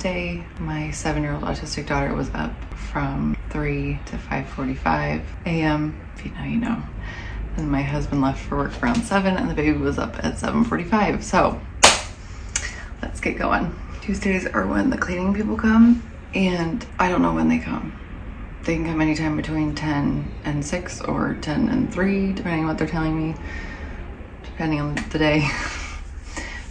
Tuesday, my 7-year-old autistic daughter was up from 3 to 5:45 a.m. If you know, you know. And my husband left for work around 7 and the baby was up at 7:45. So let's get going. Tuesdays are when the cleaning people come, and I don't know when they come. They can come anytime between 10 and 6 or 10 and 3, depending on what they're telling me, depending on the day.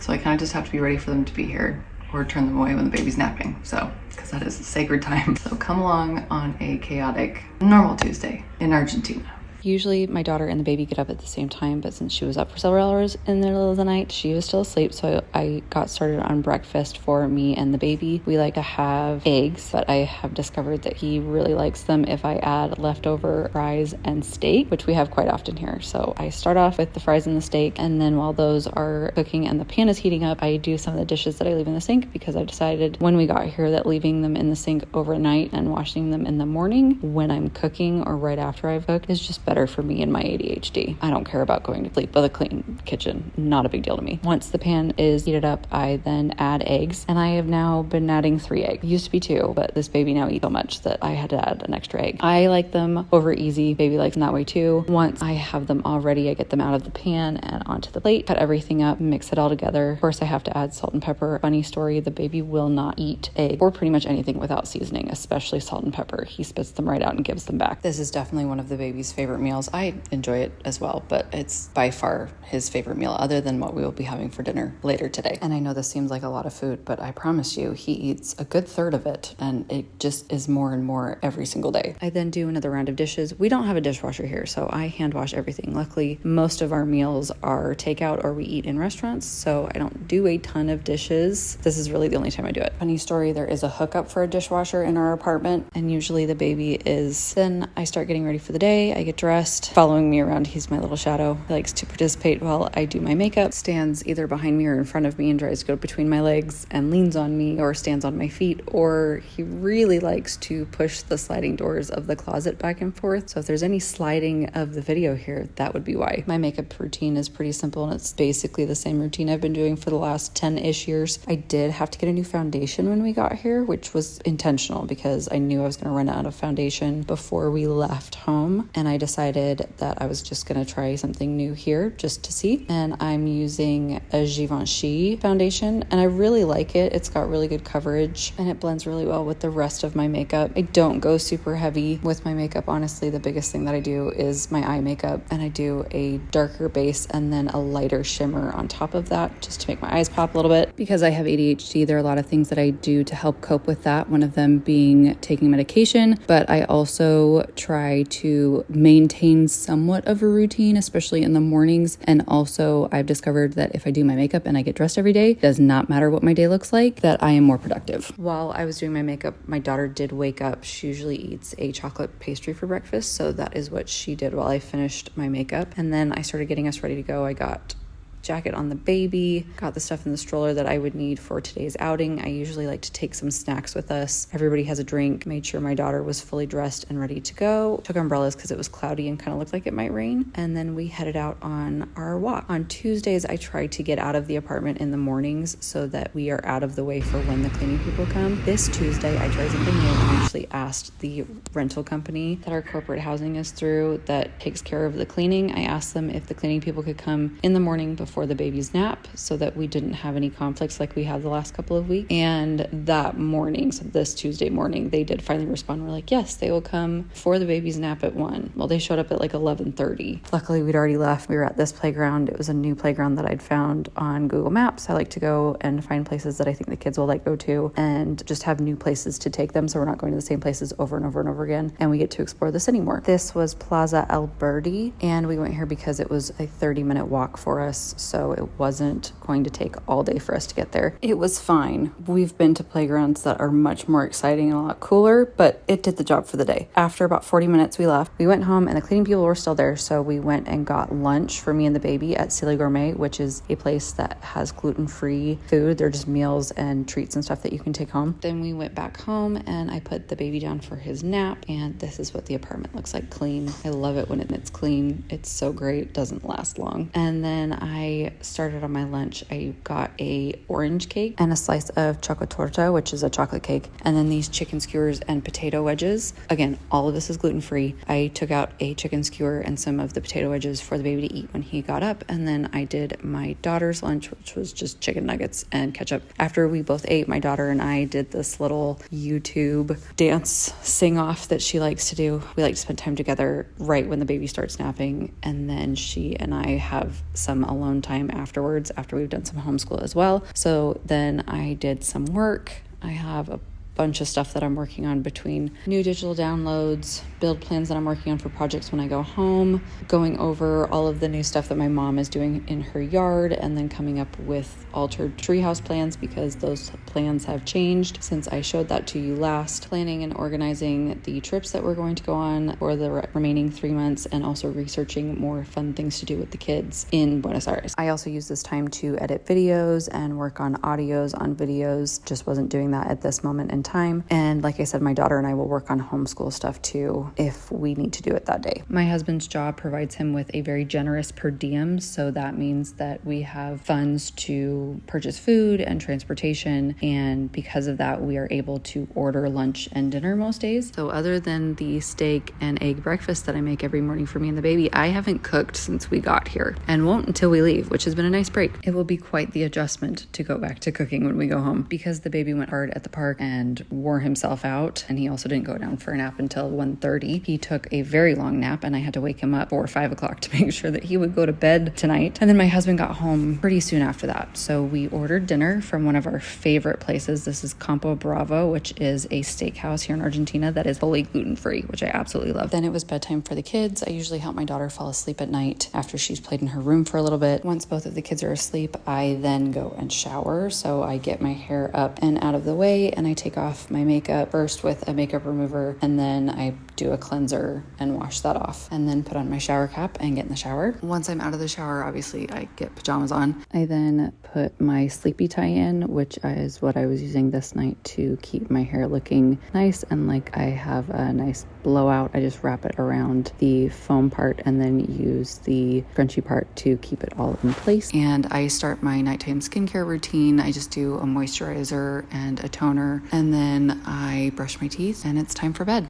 So I kind of just have to be ready for them to be here or turn them away when the baby's napping. So, because that is a sacred time. So come along on a chaotic, normal Tuesday in Argentina. Usually my daughter and the baby get up at the same time, but since she was up for several hours in the middle of the night, she was still asleep. So I got started on breakfast for me and the baby. We like to have eggs, but I have discovered that he really likes them if I add leftover fries and steak, which we have quite often here. So I start off with the fries and the steak, and then while those are cooking and the pan is heating up, I do some of the dishes that I leave in the sink, because I decided when we got here that leaving them in the sink overnight and washing them in the morning when I'm cooking or right after I've cooked is just better for me and my ADHD. I don't care about going to sleep with a clean kitchen. Not a big deal to me. Once the pan is heated up, I then add eggs, and I have now been adding 3 eggs. It used to be 2, but this baby now eats so much that I had to add an extra egg. I like them over easy. Baby likes them that way too. Once I have them all ready, I get them out of the pan and onto the plate, cut everything up, mix it all together. Of course, I have to add salt and pepper. Funny story, the baby will not eat egg or pretty much anything without seasoning, especially salt and pepper. He spits them right out and gives them back. This is definitely one of the baby's favorite meals. I enjoy it as well, but it's by far his favorite meal other than what we will be having for dinner later today. And I know this seems like a lot of food, but I promise you he eats a good third of it, and it just is more and more every single day. I then do another round of dishes. We don't have a dishwasher here, so I hand wash everything. Luckily, most of our meals are takeout or we eat in restaurants, so I don't do a ton of dishes. This is really the only time I do it. Funny story, there is a hookup for a dishwasher in our apartment, and usually the baby is, then I start getting ready for the day. I get dressed. Following me around, he's my little shadow. He likes to participate while I do my makeup, stands either behind me or in front of me and tries to go between my legs and leans on me or stands on my feet, or he really likes to push the sliding doors of the closet back and forth. So if there's any sliding of the video here, that would be why. My makeup routine is pretty simple, and it's basically the same routine I've been doing for the last 10-ish years. I did have to get a new foundation when we got here, which was intentional because I knew I was going to run out of foundation before we left home, and I decided that I was just going to try something new here just to see. And I'm using a Givenchy foundation, and I really like it. It's got really good coverage and it blends really well with the rest of my makeup. I don't go super heavy with my makeup. Honestly, the biggest thing that I do is my eye makeup, and I do a darker base and then a lighter shimmer on top of that just to make my eyes pop a little bit. Because I have ADHD, there are a lot of things that I do to help cope with that, one of them being taking medication, but I also try to maintain somewhat of a routine, especially in the mornings. And also I've discovered that if I do my makeup and I get dressed every day, it does not matter what my day looks like, that I am more productive. While I was doing my makeup, my daughter did wake up. She usually eats a chocolate pastry for breakfast, so that is what she did while I finished my makeup. And then I started getting us ready to go. I got jacket on the baby, got the stuff in the stroller that I would need for today's outing. I usually like to take some snacks with us. Everybody has a drink. Made sure my daughter was fully dressed and ready to go. Took umbrellas because it was cloudy and kind of looked like it might rain. And then we headed out on our walk. On Tuesdays, I try to get out of the apartment in the mornings so that we are out of the way for when the cleaning people come. This Tuesday, I tried something new. I actually asked the rental company that our corporate housing is through that takes care of the cleaning. I asked them if the cleaning people could come in the morning before the baby's nap so that we didn't have any conflicts like we had the last couple of weeks. And that morning, so this Tuesday morning, they did finally respond. We're like, yes, they will come for the baby's nap at 1. Well, they showed up at like 11:30. Luckily, we'd already left. We were at this playground. It was a new playground that I'd found on Google Maps. I like to go and find places that I think the kids will like go to and just have new places to take them, so we're not going to the same places over and over and over again, and we get to explore the city more. This was Plaza Alberti, and we went here because it was a 30-minute walk for us, so it wasn't going to take all day for us to get there. It was fine. We've been to playgrounds that are much more exciting and a lot cooler, but it did the job for the day. After about 40 minutes, we left. We went home and the cleaning people were still there, so we went and got lunch for me and the baby at Silly Gourmet, which is a place that has gluten-free food. They're just meals and treats and stuff that you can take home. Then we went back home and I put the baby down for his nap, and this is what the apartment looks like clean. I love it when it's clean. It's so great. It doesn't last long. And then I I started on my lunch, I got a orange cake and a slice of chocolate torta, which is a chocolate cake, and then these chicken skewers and potato wedges. Again, all of this is gluten-free. I took out a chicken skewer and some of the potato wedges for the baby to eat when he got up, and then I did my daughter's lunch, which was just chicken nuggets and ketchup. After we both ate, my daughter and I did this little YouTube dance sing-off that she likes to do. We like to spend time together right when the baby starts napping, and then she and I have some alone time afterwards after we've done some homeschool as well. So then I did some work. I have a bunch of stuff that I'm working on between new digital downloads, build plans that I'm working on for projects when I go home, going over all of the new stuff that my mom is doing in her yard, and then coming up with altered treehouse plans because those plans have changed since I showed that to you last. Planning and organizing the trips that we're going to go on for the remaining 3 months, and also researching more fun things to do with the kids in Buenos Aires. I also use this time to edit videos and work on audios on videos. Just wasn't doing that at this moment in time. And like I said, my daughter and I will work on homeschool stuff too if we need to do it that day. My husband's job provides him with a very generous per diem, so that means that we have funds to purchase food and transportation, and because of that we are able to order lunch and dinner most days. So other than the steak and egg breakfast that I make every morning for me and the baby, I haven't cooked since we got here and won't until we leave, which has been a nice break. It will be quite the adjustment to go back to cooking when we go home because the baby went hard at the park and wore himself out, and he also didn't go down for a nap until 1:30. He took a very long nap and I had to wake him up 4 or 5 o'clock to make sure that he would go to bed tonight. And then my husband got home pretty soon after that. So we ordered dinner from one of our favorite places. This is Campo Bravo, which is a steakhouse here in Argentina that is fully gluten-free, which I absolutely love. Then it was bedtime for the kids. I usually help my daughter fall asleep at night after she's played in her room for a little bit. Once both of the kids are asleep, I then go and shower. So I get my hair up and out of the way, and I take off my makeup first with a makeup remover, and then I do a cleanser and wash that off, and then put on my shower cap and get in the shower. Once I'm out of the shower, obviously I get pajamas on. I then put my sleepy tie in, which is what I was using this night to keep my hair looking nice and like I have a nice blowout. I just wrap it around the foam part and then use the scrunchy part to keep it all in place. And I start my nighttime skincare routine. I just do a moisturizer and a toner, and then I brush my teeth and it's time for bed.